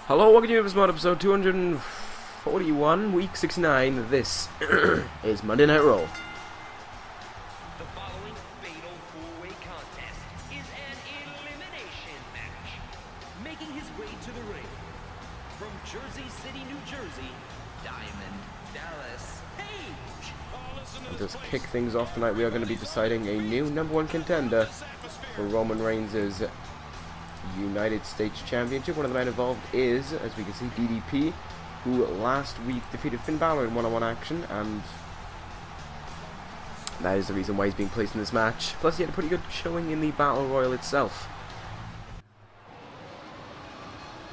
Hello, welcome to this mod episode 241, week 69. This is Monday Night Raw. The following fatal four-way contest is an elimination match. Making his way to the ring, from Jersey City, New Jersey, Diamond Dallas Page. Just kick things off tonight. We are going to be deciding a new #1 contender for Roman Reigns' United States Championship. One of the men involved is, as we can see, DDP, who last week defeated Finn Balor in one-on-one action, and that is the reason why he's being placed in this match. Plus, he had a pretty good showing in the Battle Royal itself.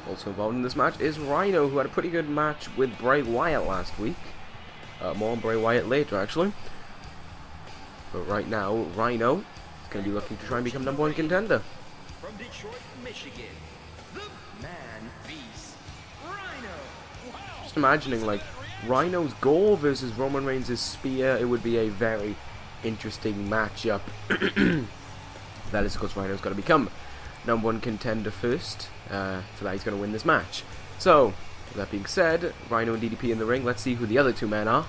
Also involved in this match is Rhino, who had a pretty good match with Bray Wyatt last week. More on Bray Wyatt later, actually. But right now, Rhino is going to be looking to try and become #1 contender. From Detroit, Michigan, the man beast, Rhino. Wow. Just imagining, like, Rhino's goal versus Roman Reigns' spear, it would be a very interesting matchup. That is, of course, Rhino's got to become #1 contender first. For that, he's going to win this match. So, with that being said, Rhino and DDP in the ring. Let's see who the other two men are.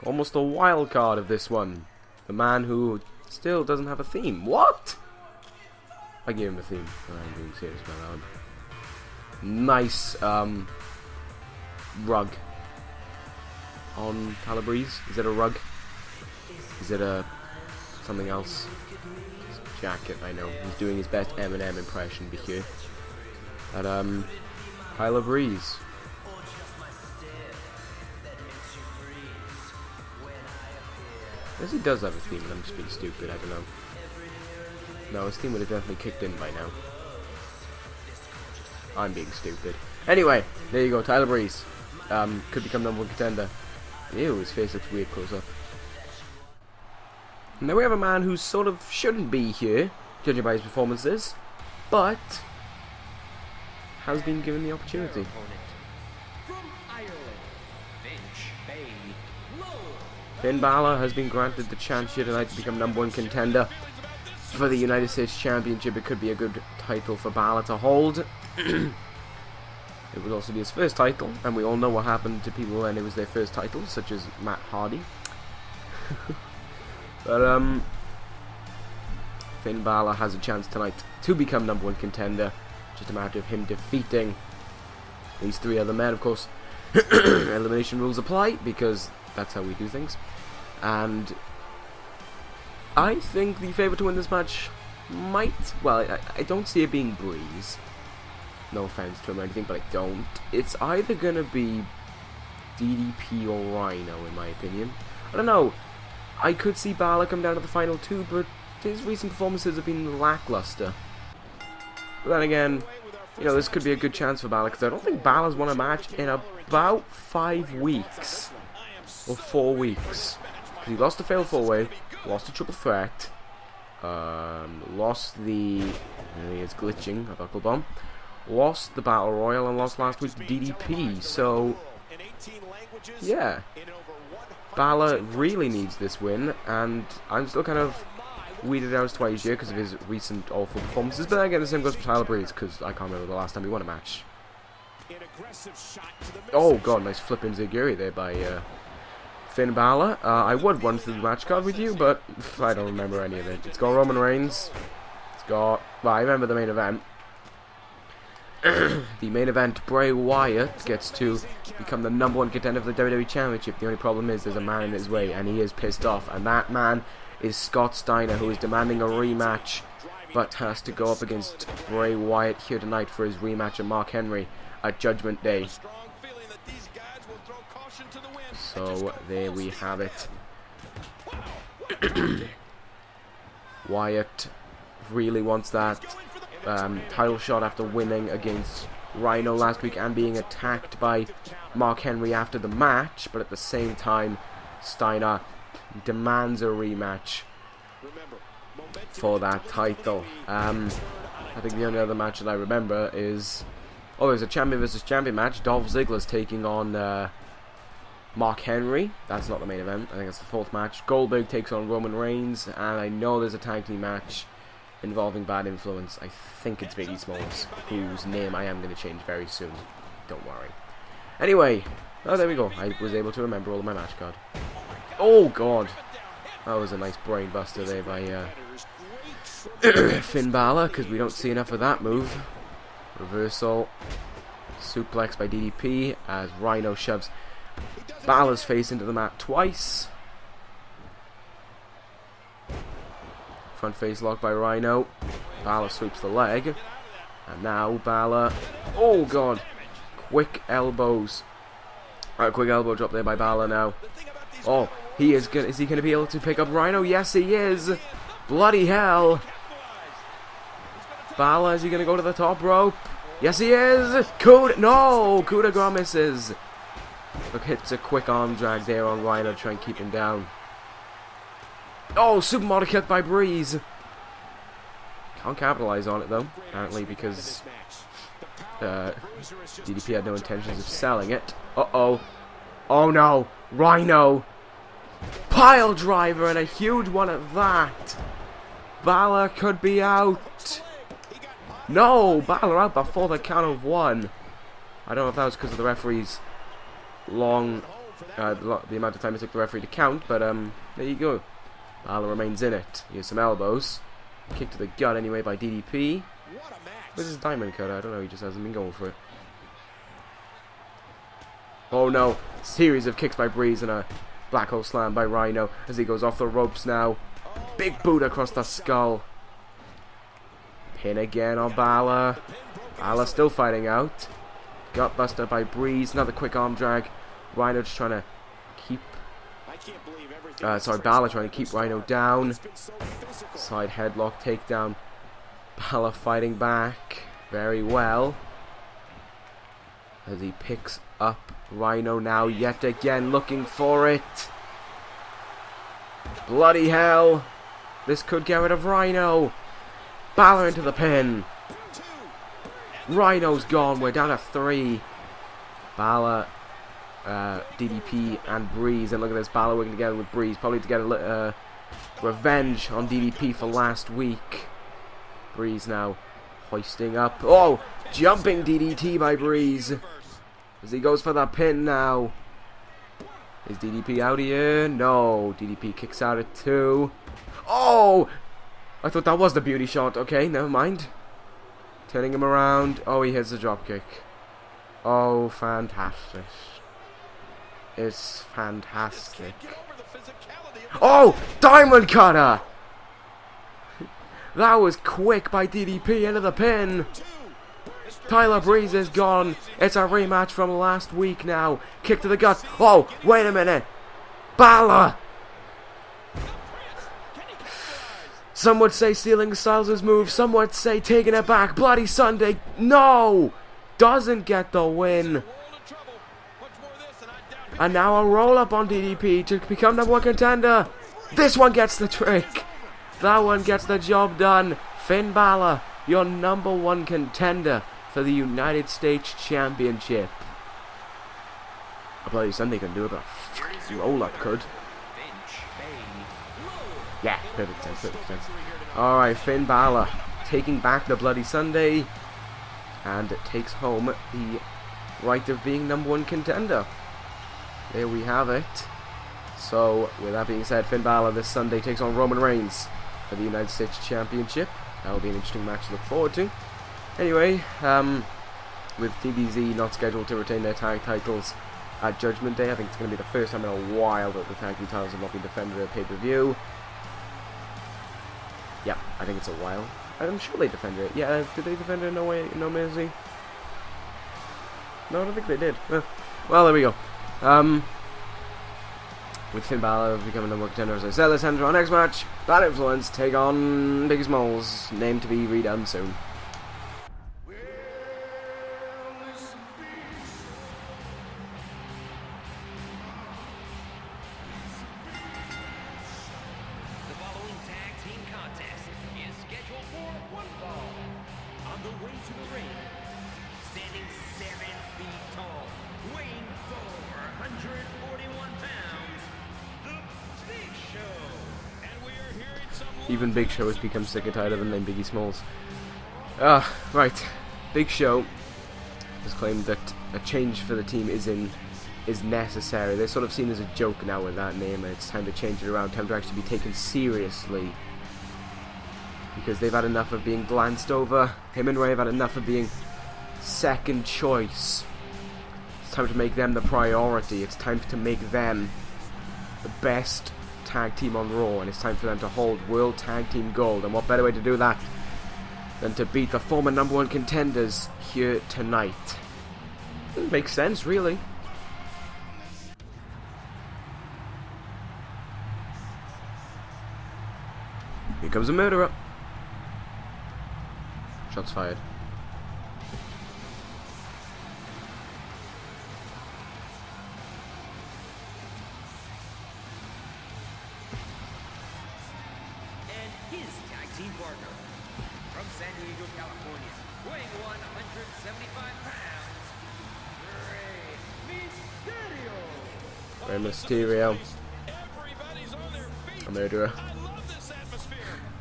Almost a wild card of this one. The man who still doesn't have a theme. What? I gave him a theme. I'm being serious about that one. Nice rug on Calabrese. Is it a rug? Is it a something else? It's a jacket. I know. He's doing his best Eminem impression here. At Calabrese. I guess he does have a theme, and I'm just being stupid, I don't know. No, his theme would have definitely kicked in by now. I'm being stupid. Anyway, there you go, Tyler Breeze. Could become #1 contender. Ew, his face looks weird close up. Now we have a man who sort of shouldn't be here, judging by his performances, but has been given the opportunity. Finn Balor has been granted the chance here tonight to become #1 contender for the United States Championship. It could be a good title for Balor to hold. It would also be his first title, and we all know what happened to people when it was their first title, such as Matt Hardy. But Finn Balor has a chance tonight to become #1 contender. Just a matter of him defeating these three other men. Of course, elimination rules apply, because that's how we do things. And I think the favourite to win this match might... Well, I don't see it being Breeze. No offense to him or anything, but I don't. It's either going to be DDP or Rhino, in my opinion. I don't know. I could see Balor come down to the final two, but his recent performances have been lackluster. But then again, you know, this could be a good chance for Balor, because I don't think Balor's won a match in about 5 weeks. Or 4 weeks. Because he lost the fatal 4-way, lost the triple threat, lost the... He is glitching, a buckle bomb. Lost the Battle Royal, and lost last week to DDP. So, yeah. Balor really needs this win, and I'm still kind of weeded out to why he's here because of his recent awful performances. But then again, the same goes for Tyler Breeze, because I can't remember the last time he won a match. Oh god, nice flipping Ziggler there by Finn Balor. I would run through the match card with you, but I don't remember any of it. It's got Roman Reigns. It's got... Well, I remember the main event. The main event, Bray Wyatt gets to become the #1 contender for the WWE Championship. The only problem is there's a man in his way, and he is pissed off. And that man is Scott Steiner, who is demanding a rematch, but has to go up against Bray Wyatt here tonight for his rematch of Mark Henry at Judgment Day. So there we have it. Wyatt really wants that title shot after winning against Rhino last week and being attacked by Mark Henry after the match, but at the same time Steiner demands a rematch for that title. I think the only other match that I remember is... Oh, there's a champion versus champion match. Dolph Ziggler's taking on Mark Henry. That's not the main event. I think that's the 4th match. Goldberg takes on Roman Reigns, and I know there's a tag team match involving bad influence. I think it's Biggie Smalls, whose name I am going to change very soon. Don't worry. Anyway, oh, there we go. I was able to remember all of my match card. Oh, God. That was a nice brain buster there by Finn Balor, because we don't see enough of that move. Reversal. Suplex by DDP as Rhino shoves Balor's face into the mat twice. Front face lock by Rhino. Balor sweeps the leg. And now Balor. Oh, God. Quick elbows. Quick elbow drop there by Balor now. Oh, is he going to be able to pick up Rhino? Yes, he is. Bloody hell. Balor, is he going to go to the top rope? Yes, he is. Coup de grace misses. Look, hits a quick arm drag there on Rhino to try and keep him down. Oh, supermodel kick by Breeze. Can't capitalize on it though, apparently, because DDP had no intentions of selling it. Uh-oh. Oh no. Rhino. Pile driver, and a huge one at that. Balor could be out. No, Balor out before the count of 1. I don't know if that was because of the referee's long, the amount of time it took the referee to count, but there you go. Balor remains in it. Here's some elbows. Kick to the gut anyway by DDP. Where's his diamond cut? I don't know, he just hasn't been going for it. Oh no, series of kicks by Breeze and a black hole slam by Rhino as he goes off the ropes now. Big boot across the skull. Pin again on Balor. Balor still fighting out. Gutbuster by Breeze. Another quick arm drag. Rhino just trying to keep... Balor trying to keep Rhino down. Side headlock takedown. Balor fighting back very well. As he picks up Rhino now yet again, looking for it. Bloody hell. This could get rid of Rhino. Balor into the pin. Rhino's gone. We're down to 3. Balor, DDP, and Breeze. And look at this. Balor working together with Breeze. Probably to get a revenge on DDP for last week. Breeze now hoisting up. Oh! Jumping DDT by Breeze. As he goes for the pin now. Is DDP out here? No. DDP kicks out at 2. Oh! I thought that was the beauty shot. Okay, never mind. Turning him around. Oh, he hits a dropkick. Oh, fantastic. It's fantastic. Oh! Diamond cutter! That was quick by DDP into the pin. Tyler Breeze is gone. It's a rematch from last week now. Kick to the gut. Oh, wait a minute. Balor! Some would say stealing Styles' move. Some would say taking it back. Bloody Sunday. No! Doesn't get the win. And now a roll-up on DDP to become #1 contender. This one gets the trick. That one gets the job done. Finn Balor, your #1 contender for the United States Championship. A Bloody Sunday can do it, but a roll-up could. Yeah, perfect sense, perfect sense. Alright, Finn Balor taking back the Bloody Sunday and takes home the right of being #1 contender. There we have it. So, with that being said, Finn Balor this Sunday takes on Roman Reigns for the United States Championship. That will be an interesting match to look forward to. Anyway, with TBZ not scheduled to retain their tag titles at Judgment Day, I think it's going to be the first time in a while that the tag team titles have not been defended at pay-per-view. Yeah, I think it's a while. I'm sure they defended it. Yeah, did they defend it in No Mercy? No, I don't think they did. Well, there we go. With Finn Balor becoming #1 contender, as I said, let's enter our next match. Bad Influence take on Biggie Smalls, named to be redone soon. Even Big Show has become sick and tired of the name Biggie Smalls. Right. Big Show has claimed that a change for the team is necessary. They're sort of seen as a joke now with that name, and it's time to change it around, time to actually be taken seriously. Because they've had enough of being glanced over. Him and Ray have had enough of being second choice. It's time to make them the priority. It's time to make them the best tag team on Raw, and it's time for them to hold World Tag Team Gold. And what better way to do that than to beat the former #1 contenders here tonight? Doesn't make sense, really. Here comes a murderer. Shots fired. And his tag team partner, from San Diego, California, weighing 175 pounds, Rey Mysterio. A murderer.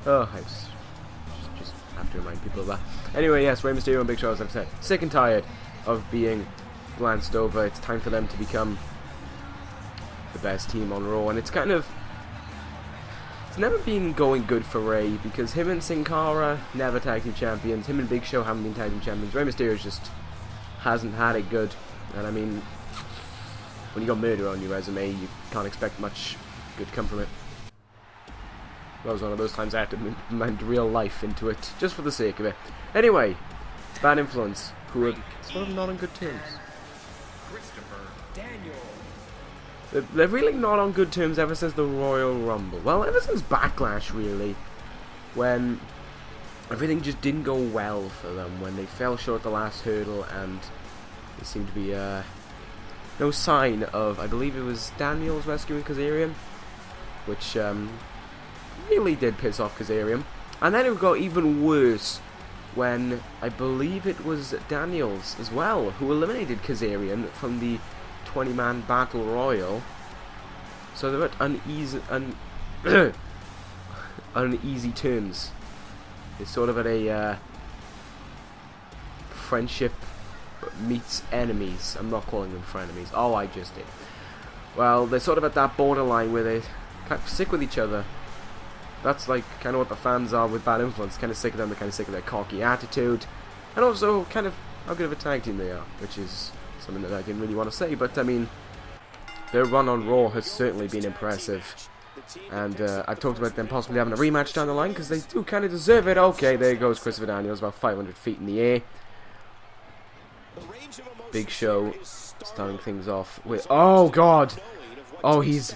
Oh, I just have to remind people of that. Anyway, yes, Rey Mysterio and Big Show, as I've said, sick and tired of being glanced over. It's time for them to become the best team on Raw, and it's never been going good for Rey, because him and Sin Cara, never tag team champions. Him and Big Show haven't been tag team champions. Rey Mysterio just hasn't had it good, and I mean, when you got murder on your resume, you can't expect much good to come from it. That was one of those times I had to implement real life into it, just for the sake of it. Anyway, it's Bad Influence, who are sort of not on good terms. They're really not on good terms ever since the Royal Rumble. Well, ever since Backlash, really, when everything just didn't go well for them, when they fell short the last hurdle, and there seemed to be no sign of, I believe it was Daniels rescuing Kazarian, which really did piss off Kazarian. And then it got even worse when I believe it was Daniels as well who eliminated Kazarian from the 20-man Battle Royal. So they're at uneasy terms. It's sort of at a friendship meets enemies. I'm not calling them frenemies. Oh, I just did. Well, they're sort of at that borderline where they're kind of sick with each other. That's like kind of what the fans are with Bad Influence. Kind of sick of them. They're kind of sick of their cocky attitude, and also kind of how good of a tag team they are, which is something that I didn't really want to say. But I mean, their run on Raw has certainly been impressive, and I've talked about them possibly having a rematch down the line because they do kind of deserve it. Okay, there goes Christopher Daniels, about 500 feet in the air. Big Show starting things off with, oh god, oh he's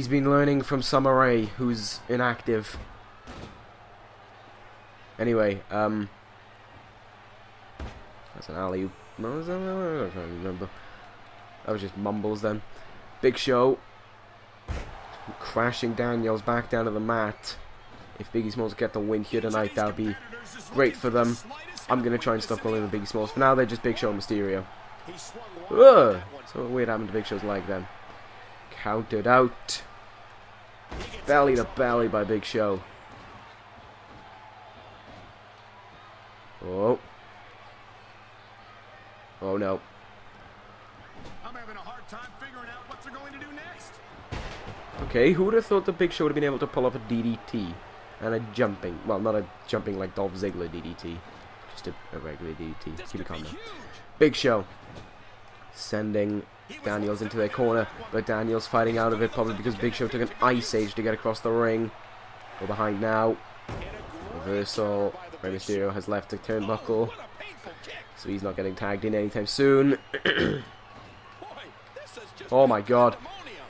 been learning from Summer Rae, who's inactive. Anyway, that's an alley-oop. No, I don't remember. That was just mumbles then. Big Show crashing Daniels back down to the mat. If Biggie Smalls get the win here tonight, that would be great for them. I'm going to try and stop calling them Biggie Smalls. For now, they're just Big Show and Mysterio. Ugh! So what weird happened to Big Show's leg then. Counted out. Belly to belly by Big Show. Oh. Oh no. I'm having a hard time figuring out what they're going to do next. Okay, who would have thought the Big Show would have been able to pull off a DDT and a jumping, well, not a jumping like Dolph Ziggler DDT, just a regular DDT. Keep it calm now. Big Show sending Daniels into their corner, but Daniels fighting out of it, probably because Big Show took an Ice Age to get across the ring. Go behind now. Reversal. Rey Mysterio has left the turnbuckle, so he's not getting tagged in anytime soon. Oh my god.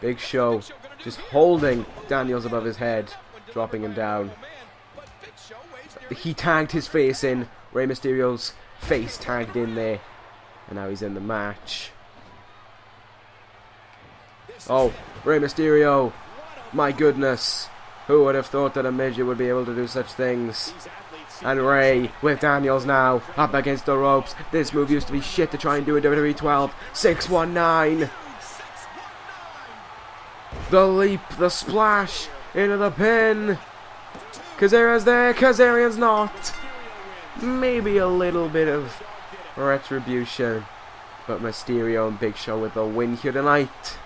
Big Show just holding Daniels above his head, dropping him down. He tagged his face in. Rey Mysterio's face tagged in there, and now he's in the match. Oh, Rey Mysterio. My goodness. Who would have thought that a midget would be able to do such things? And Rey with Daniels now up against the ropes. This move used to be shit to try and do in WWE 12. 619. The leap, the splash into the pin. Kazarian's there. Kazarian's not. Maybe a little bit of retribution. But Mysterio and Big Show with the win here tonight.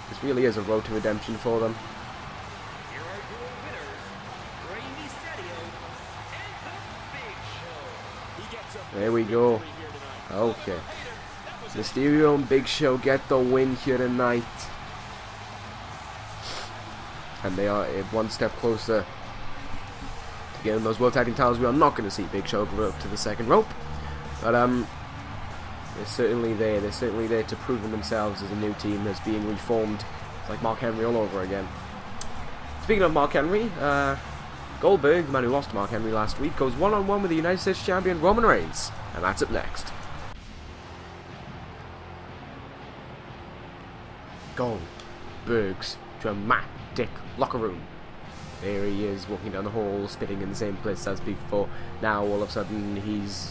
This really is a road to redemption for them. Here are your winners, Bray Mysterio and the Big Show. There we go. Okay. Mysterio and Big Show get the win here tonight. And they are one step closer to getting those World Tag Team titles. We are not going to see Big Show go up to the second rope. But they're certainly there. They're certainly there to prove themselves as a new team that's being reformed. It's like Mark Henry all over again. Speaking of Mark Henry, Goldberg, the man who lost to Mark Henry last week, goes one-on-one with the United States Champion Roman Reigns. And that's up next. Goldberg's dramatic locker room. There he is, walking down the hall, spitting in the same place as before. Now all of a sudden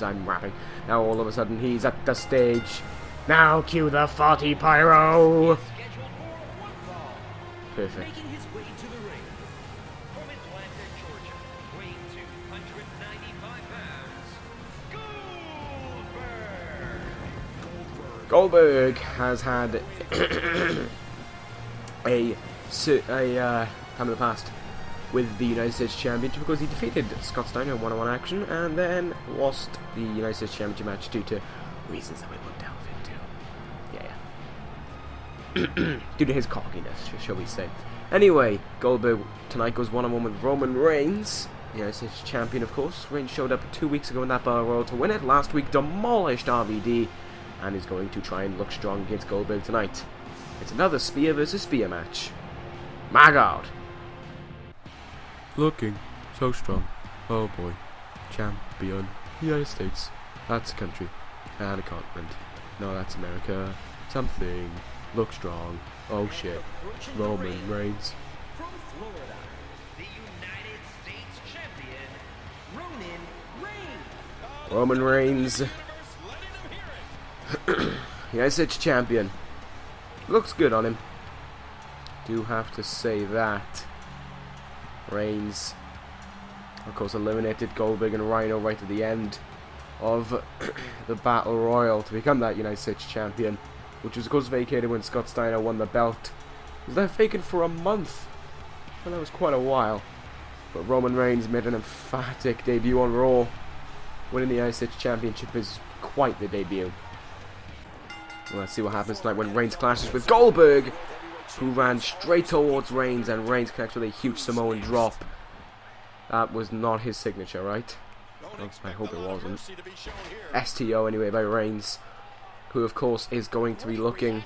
I'm rapping. Now all of a sudden he's at the stage. Now cue the 40 pyro. Scheduled for one fall. Perfect. Making his way to the ring. From Atlanta, Georgia, weighing 295 pounds, Goldberg. Goldberg has had a time in the past with the United States Championship because he defeated Scott Steiner in one-on-one action and then lost the United States Championship match due to reasons that we won't delve into. Yeah. Due to his cockiness, shall we say. Anyway, Goldberg tonight goes one-on-one with Roman Reigns, the United States Champion, of course. Reigns showed up 2 weeks ago in that Battle Royal to win it. Last week demolished RVD and is going to try and look strong against Goldberg tonight. It's another spear versus spear match. My God. Looking so strong. Oh boy. Champion. United States. That's a country. And a continent. No, that's America. Something. Look strong. Oh shit. Roman Reigns. From Florida, the United States Champion, Roman Reigns. Roman Reigns. United States Champion. Looks good on him. Do have to say that. Reigns, of course, eliminated Goldberg and Rhino right at the end of the Battle Royal to become that United States Champion, which was of course vacated when Scott Steiner won the belt. It was there vacant for a month. Well, that was quite a while. But Roman Reigns made an emphatic debut on Raw. Winning the United States Championship is quite the debut. Well, let's see what happens tonight when Reigns clashes with Goldberg, who ran straight towards Reigns, and Reigns connects with a huge Samoan drop. That was not his signature, right? Oh, I hope it wasn't. STO anyway by Reigns, who of course is going to be looking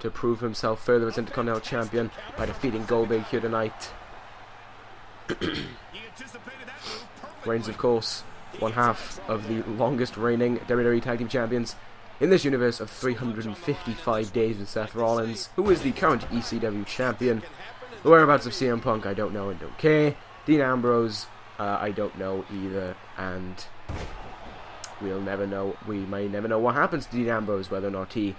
to prove himself further as Intercontinental Champion by defeating Goldberg here tonight. Reigns, of course, one half of the longest reigning WWE Tag Team Champions in this universe of 355 days with Seth Rollins, who is the current ECW Champion. The whereabouts of CM Punk, I don't know and don't care. Dean Ambrose, I don't know either, and we'll never know. We may never know what happens to Dean Ambrose, whether or not he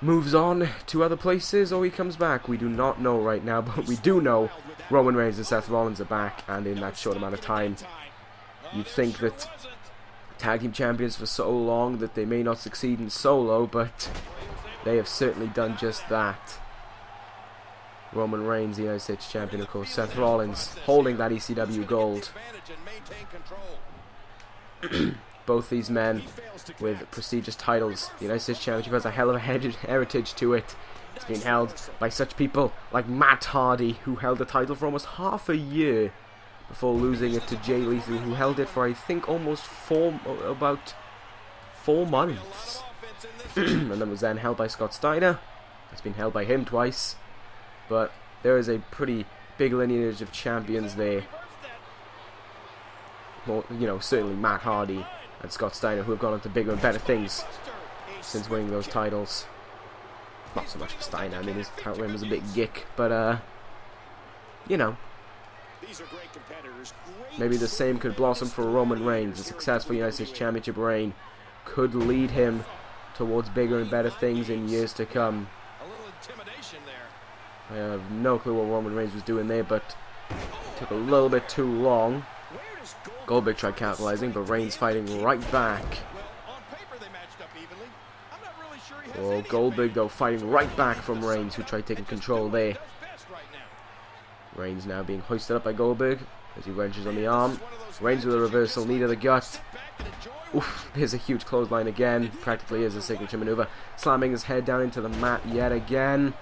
moves on to other places or he comes back. We do not know right now, but we do know Roman Reigns and Seth Rollins are back, and in that short amount of time, you'd think that Tag Team Champions for so long that they may not succeed in solo, but they have certainly done just that. Roman Reigns, the United States Champion, of course. Seth Rollins holding that ECW gold. Both these men with prestigious titles. The United States Championship has a hell of a heritage to it. It's been held by such people like Matt Hardy, who held the title for almost half a year before losing it to Jay Lethal, who held it for I think almost about 4 months. And then was then held by Scott Steiner. It's been held by him twice. But there is a pretty big lineage of champions there. Well, you know, certainly Matt Hardy and Scott Steiner, who have gone on to bigger and better things since winning those titles. Not so much for Steiner, I mean his title reign was a bit gick, but you know, maybe the same could blossom for Roman Reigns. A successful United States Championship reign could lead him towards bigger and better things in years to come. I have no clue what Roman Reigns was doing there, but Took a little bit too long. Goldberg tried capitalizing, but Reigns fighting right back. Oh, Goldberg though fighting right back from Reigns, who tried taking control there. Reigns now being hoisted up by Goldberg as he wrenches on the arm. Reigns with a reversal, knee to the gut. Oof, here's a huge clothesline again. Practically is a signature maneuver. Slamming his head down into the mat yet again.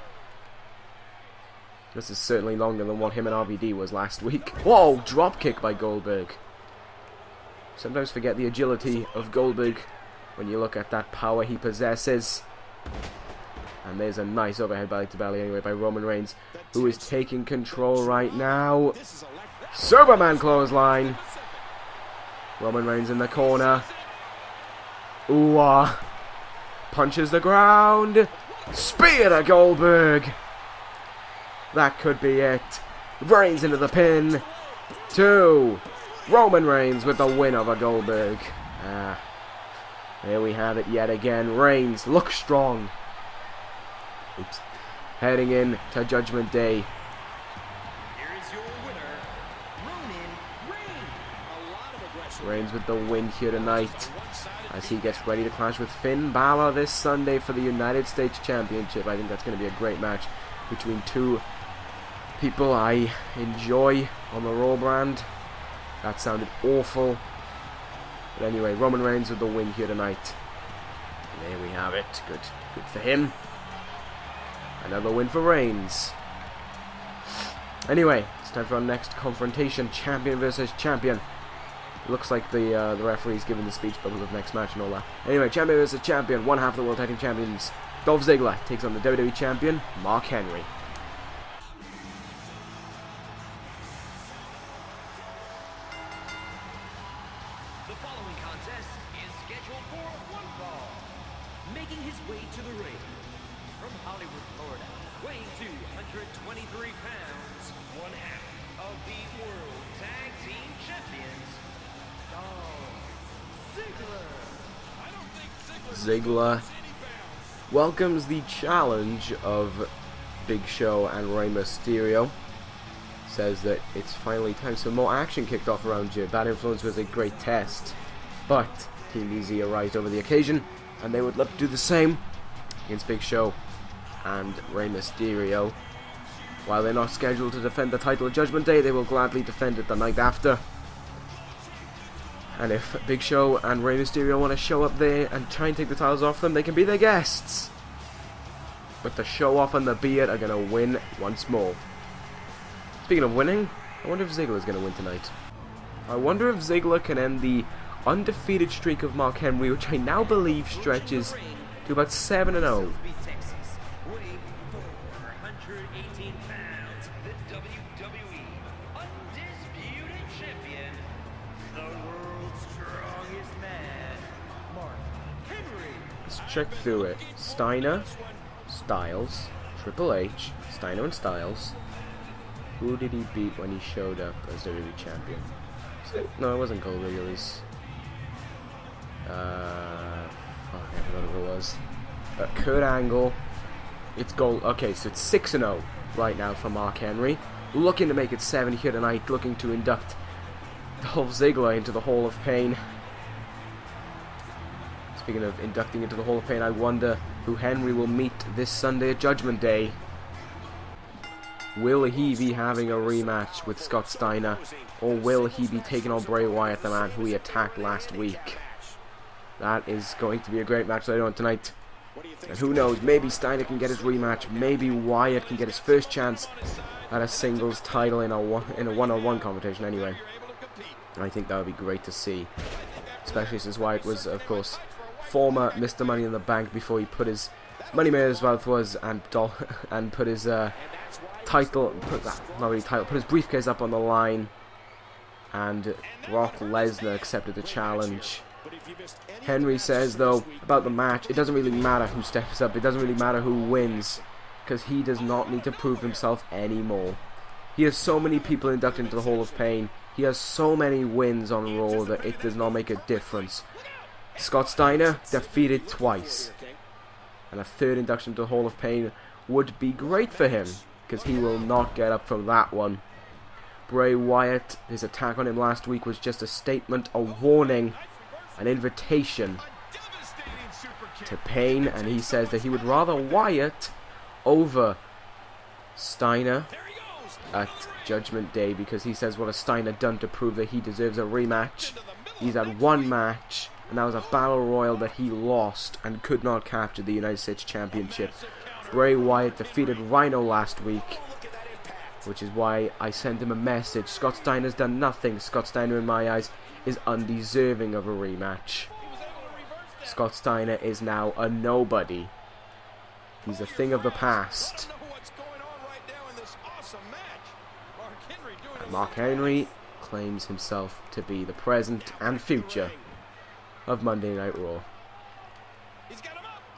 This is certainly longer than what him and RVD was last week. Whoa, drop kick by Goldberg. Sometimes forget the agility of Goldberg when you look at that power he possesses. And there's a nice overhead belly to belly anyway by Roman Reigns, who is taking control right now. Superman clothesline. Roman Reigns in the corner. Ooh, punches the ground. Spear to Goldberg. That could be it. Reigns into the pin. 2. Roman Reigns with the win over Goldberg. There we have it yet again. Reigns looks strong. Oops. Heading in to Judgment Day. Here is your winner, Roman Reigns. Reigns with the win here tonight, as he gets ready to clash with Finn Balor this Sunday for the United States Championship. I think that's going to be a great match between two people I enjoy on the Raw brand. That sounded awful. But anyway, Roman Reigns with the win here tonight. And there we have it. Good for him. Another win for Reigns. Anyway, it's time for our next confrontation. Champion versus champion. Looks like the referee's giving the speech bubble of next match and all that. Anyway, champion versus champion. One half of the World Tag Team Champions. Dolph Ziggler takes on the WWE Champion, Mark Henry. The following contest is scheduled for one fall. Making his way to the ring from Hollywood, Florida, weighing 223 pounds, one half of the World Tag Team Champions, Dolph Ziggler. Ziggler welcomes the challenge of Big Show and Rey Mysterio. Says that it's finally time some more action kicked off around here. Bad Influence was a great test, but Team Easy arrived over the occasion, and they would love to do the same against Big Show and Rey Mysterio. While they're not scheduled to defend the title at Judgment Day, they will gladly defend it the night after. And if Big Show and Rey Mysterio want to show up there and try and take the titles off them, they can be their guests. But the Show Off and the Beard are going to win once more. Speaking of winning, I wonder if Ziggler's going to win tonight. I wonder if Ziggler can end the undefeated streak of Mark Henry, which I now believe stretches to about 7-0. Weighing 418 pounds, the WWE undisputed champion, the world's strongest man, Mark Henry. Let's check through it. Steiner, Styles, Triple H, Steiner and Styles. Who did he beat when he showed up as WWE champion? No, it wasn't Goldberg, it was... fuck, I forgot who it was. Kurt Angle. It's Gold. Okay, so it's 6-0 right now for Mark Henry. Looking to make it 7 here tonight, looking to induct Dolph Ziggler into the Hall of Pain. Speaking of inducting into the Hall of Pain, I wonder who Henry will meet this Sunday at Judgment Day. Will he be having a rematch with Scott Steiner, or will he be taking on Bray Wyatt, the man who he attacked last week? That is going to be a great match later on tonight. And who knows, maybe Steiner can get his rematch, maybe Wyatt can get his first chance at a singles title in a one-on-one competition anyway. I think that would be great to see. Especially since Wyatt was, of course, former Mr. Money in the Bank before he put his money where his mouth was and put his put his briefcase up on the line, and Brock Lesnar accepted the challenge. Henry says, though, about the match, it doesn't really matter who steps up, it doesn't really matter who wins, because he does not need to prove himself anymore. He has so many people inducted into the Hall of Pain, he has so many wins on Raw that it does not make a difference. Scott Steiner defeated twice, and a third induction to the Hall of Pain would be great for him, because he will not get up from that one. Bray Wyatt, his attack on him last week was just a statement, a warning, an invitation to pain, and he says that he would rather Wyatt over Steiner at Judgment Day, because he says what has Steiner done to prove that he deserves a rematch. He's had one match, and that was a Battle Royal that he lost and could not capture the United States Championship. Bray Wyatt defeated Rhino last week, which is why I sent him a message. Scott Steiner's done nothing. Scott Steiner, in my eyes, is undeserving of a rematch. Scott Steiner is now a nobody. He's a thing of the past. And Mark Henry claims himself to be the present and future of Monday Night Raw.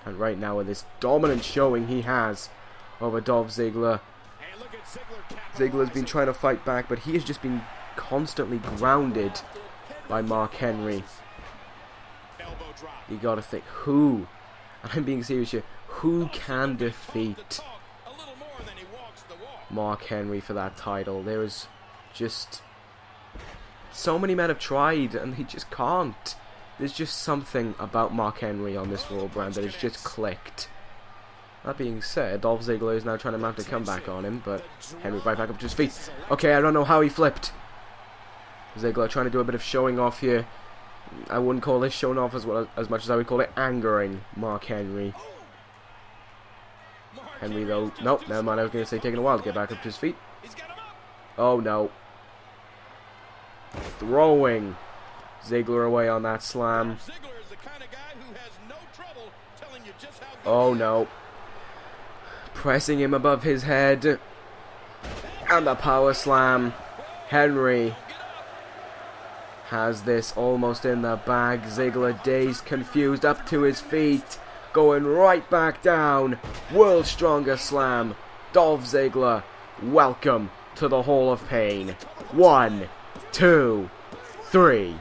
And right now, with this dominant showing he has over Dolph Ziggler, Ziggler's been trying to fight back, but he has just been constantly grounded by Mark Henry. You gotta think, who, and I'm being serious here, who can defeat Mark Henry for that title? There is just so many men have tried and they just can't. There's just something about Mark Henry on this Raw brand that has just clicked. That being said, Dolph Ziggler is now trying to mount a comeback on him, but Henry right back up to his feet. Okay, I don't know how he flipped. Ziggler trying to do a bit of showing off here. I wouldn't call this showing off as much as I would call it angering Mark Henry. Henry though, nope, never mind, I was going to say taking a while to get back up to his feet. Oh no. Throwing Ziggler away on that slam. Oh no. Pressing him above his head. And the power slam. Henry has this almost in the bag. Ziggler dazed, confused, up to his feet. Going right back down. World's Strongest Slam. Dolph Ziggler, welcome to the Hall of Pain. 1, 2, 3.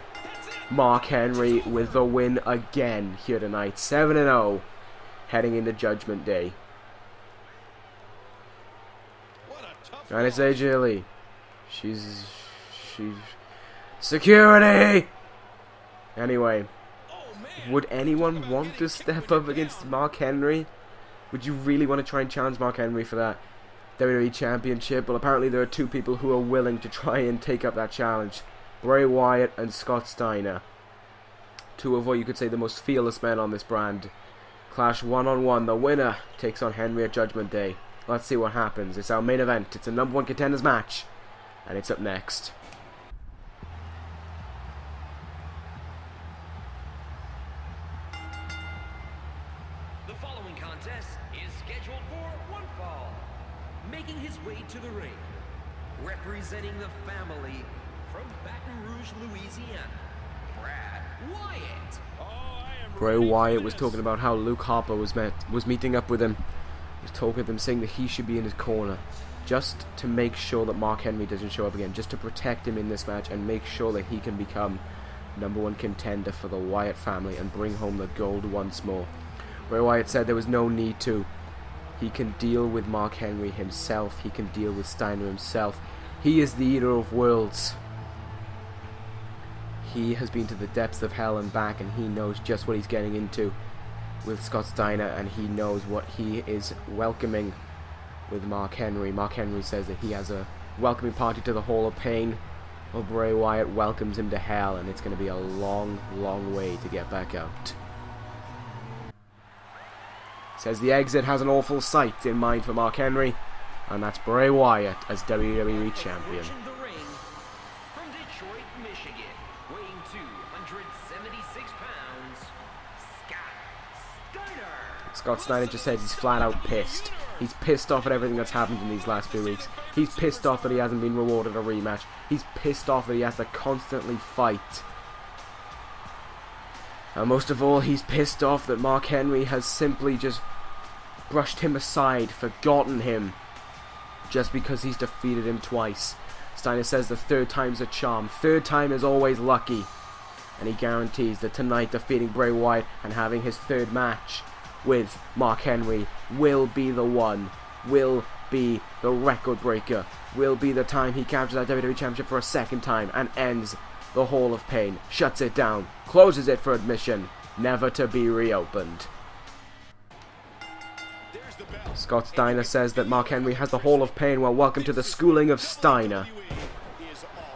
Mark Henry with the win again here tonight. 7-0. Heading into Judgment Day. And it's AJ Lee. She's security! Anyway, would anyone want to step up against Mark Henry? Would you really want to try and challenge Mark Henry for that WWE Championship? Well, apparently there are two people who are willing to try and take up that challenge. Bray Wyatt and Scott Steiner. Two of what you could say the most fearless men on this brand. Clash one-on-one. The winner takes on Henry at Judgment Day. Let's see what happens. It's our main event. It's a #1 contenders match. And it's up next. The following contest is scheduled for one fall. Making his way to the ring, representing the family from Baton Rouge, Louisiana, Wyatt. Bray Wyatt was talking about how Luke Harper was meeting up with him. He was talking with him, saying that he should be in his corner, just to make sure that Mark Henry doesn't show up again, just to protect him in this match and make sure that he can become #1 contender for the Wyatt family and bring home the gold once more. Bray Wyatt said there was no need to. He can deal with Mark Henry himself. He can deal with Steiner himself. He is the Eater of Worlds. He has been to the depths of hell and back, and he knows just what he's getting into with Scott Steiner, and he knows what he is welcoming with Mark Henry. Mark Henry says that he has a welcoming party to the Hall of Pain. Well, Bray Wyatt welcomes him to hell, and it's going to be a long, long way to get back out. Says the exit has an awful sight in mind for Mark Henry, and that's Bray Wyatt as WWE Champion. From Detroit, Michigan, weighing 276 pounds, Scott Steiner. Scott Steiner just says he's flat out pissed. He's pissed off at everything that's happened in these last few weeks. He's pissed off that he hasn't been rewarded a rematch. He's pissed off that he has to constantly fight. And most of all, he's pissed off that Mark Henry has simply just brushed him aside, forgotten him, just because he's defeated him twice. Steiner says the third time's a charm. Third time is always lucky. And he guarantees that tonight defeating Bray Wyatt and having his third match with Mark Henry will be the one, will be the record breaker. Will be the time he captures that WWE Championship for a second time and ends the Hall of Pain. Shuts it down. Closes it for admission. Never to be reopened. Scott Steiner says that Mark Henry has the Hall of Pain. Well, welcome to the schooling of Steiner,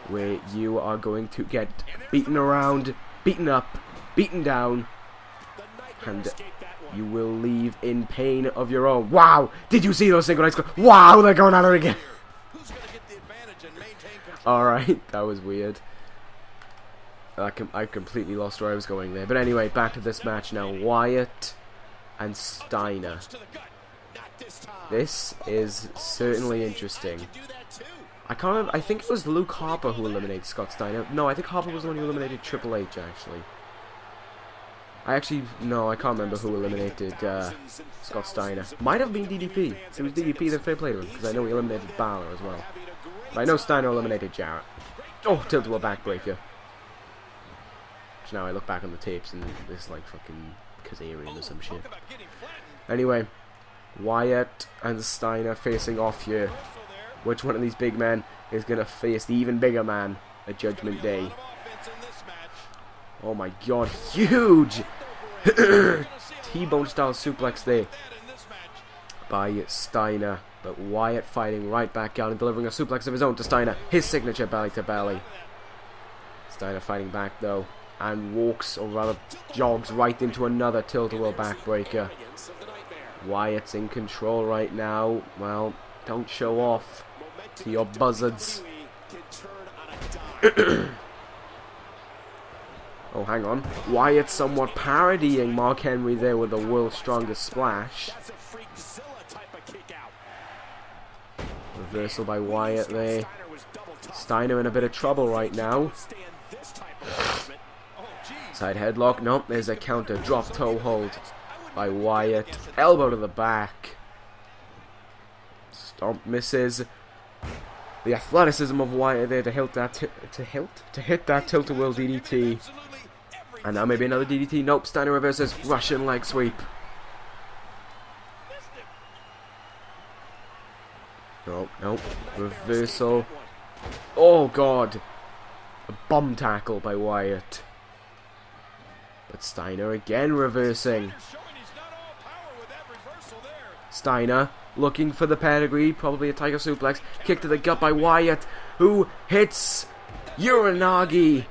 where you are going to get beaten around, beaten up, beaten down, and you will leave in pain of your own. Wow! Did you see those synchronized? Wow, they're going at it again. Alright, that was weird. I completely lost where I was going there. But anyway, back to this match now. Wyatt and Steiner. This is certainly interesting. I think it was Luke Harper who eliminated Scott Steiner. No, I think Harper was the one who eliminated Triple H, actually. No, I can't remember who eliminated Scott Steiner. Might have been DDP. It was DDP that fair play to him, because I know he eliminated Balor as well. But I know Steiner eliminated Jarrett. Oh, tilt-a-whirl backbreaker. Which now I look back on the tapes and this like fucking Kazarian or some shit. Anyway, Wyatt and Steiner facing off here. Which one of these big men is going to face the even bigger man at Judgment Day? Oh my god, huge! T-bone style suplex there by Steiner. But Wyatt fighting right back out and delivering a suplex of his own to Steiner. His signature belly to belly. Steiner fighting back though. And walks, or rather jogs right into another tilt-a-whirl backbreaker. Wyatt's in control right now. Well, don't show off to your buzzards. Oh, hang on. Wyatt somewhat parodying Mark Henry there with the world's strongest splash. Reversal by Wyatt there. Steiner in a bit of trouble right now. Side headlock. Nope, there's a counter. Drop toe hold by Wyatt. Elbow to the back. Stomp misses. The athleticism of Wyatt there to hit that tilt-a-whirl DDT. And now maybe another DDT. Nope, Steiner reverses. Russian leg sweep. Nope, nope. Reversal. Oh god. A bomb tackle by Wyatt. But Steiner again reversing. Steiner looking for the pedigree. Probably a tiger suplex. Kick to the gut by Wyatt, who hits Uranagi.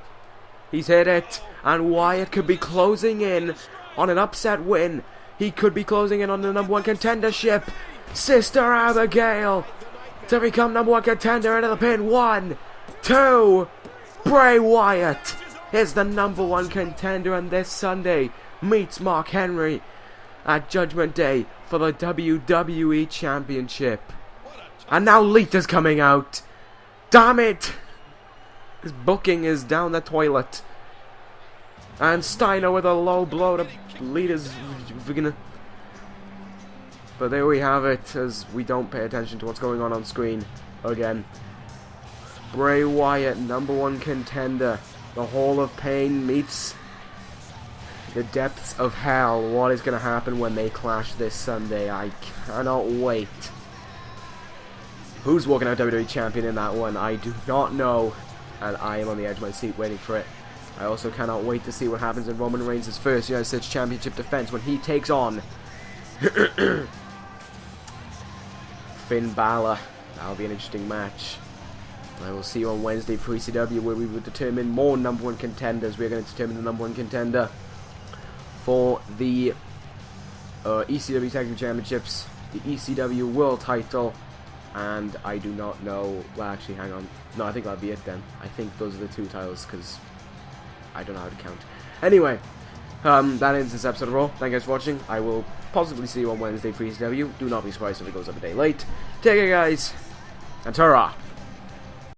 He's hit it. And Wyatt could be closing in on an upset win. He could be closing in on the #1 contendership. Sister Abigail to become #1 contender into the pin. 1, 2. Bray Wyatt is the #1 contender, and this Sunday meets Mark Henry at Judgment Day for the WWE Championship. And now Lita's coming out. Damn it! His booking is down the toilet. And Steiner with a low blow to Lita's vagina. But there we have it, as we don't pay attention to what's going on screen again. Bray Wyatt, #1 contender. The Hall of Pain meets the depths of hell. What is going to happen when they clash this Sunday? I cannot wait. Who's walking out WWE Champion in that one? I do not know. And I am on the edge of my seat waiting for it. I also cannot wait to see what happens in Roman Reigns' first United States Championship defense when he takes on Finn Balor. That'll be an interesting match. I will see you on Wednesday for ECW, where we will determine more #1 contenders. We're going to determine the #1 contender for the ECW Tag Team Championships, the ECW World Title, and I do not know. Well, actually, hang on. No, I think that'll be it then. I think those are the 2 titles, because I don't know how to count. Anyway, that ends this episode of Raw. Thank you guys for watching. I will possibly see you on Wednesday for ECW. Do not be surprised if it goes up a day late. Take care, guys, and ta-ra!